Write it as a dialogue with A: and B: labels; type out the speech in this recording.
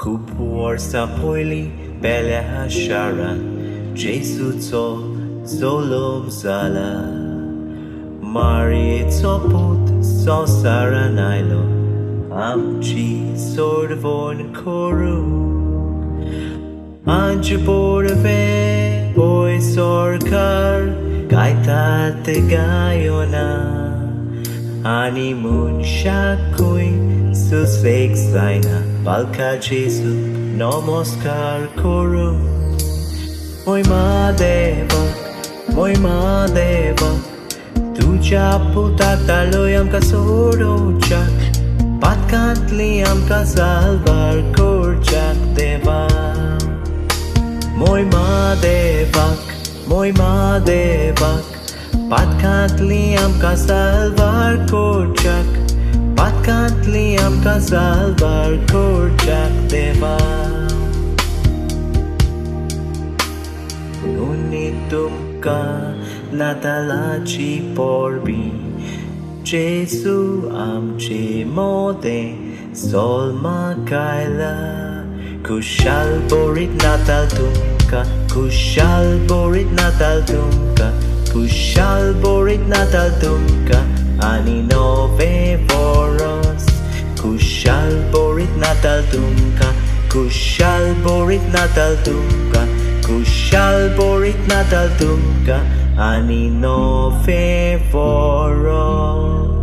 A: Kupor sa poili bele hashara Jesu to zolom zala Mari toput so saranailo Amchi sordvon koru Anju borve boy sorkar Gaita te gayona Honeymoon shakui susvek zaina Balka Jesu namaskar koru Moy Madeva Tuja putata loyam ka sorojak Patkantli am ka salvar korjak deva Moy Madevak Patkantli am ka salvar korjak Patkantli am ka salvar korjak deva Unitum ka latalaci porbi Jesu amce mode solma kaila Kushal borit natal tumka Kushal borit natal tumka Kushal borit natal tumka Ani nove voros Kushal borit natal tumka Kushal borit natal tumka Kushal borit natal tumka Ani nove voros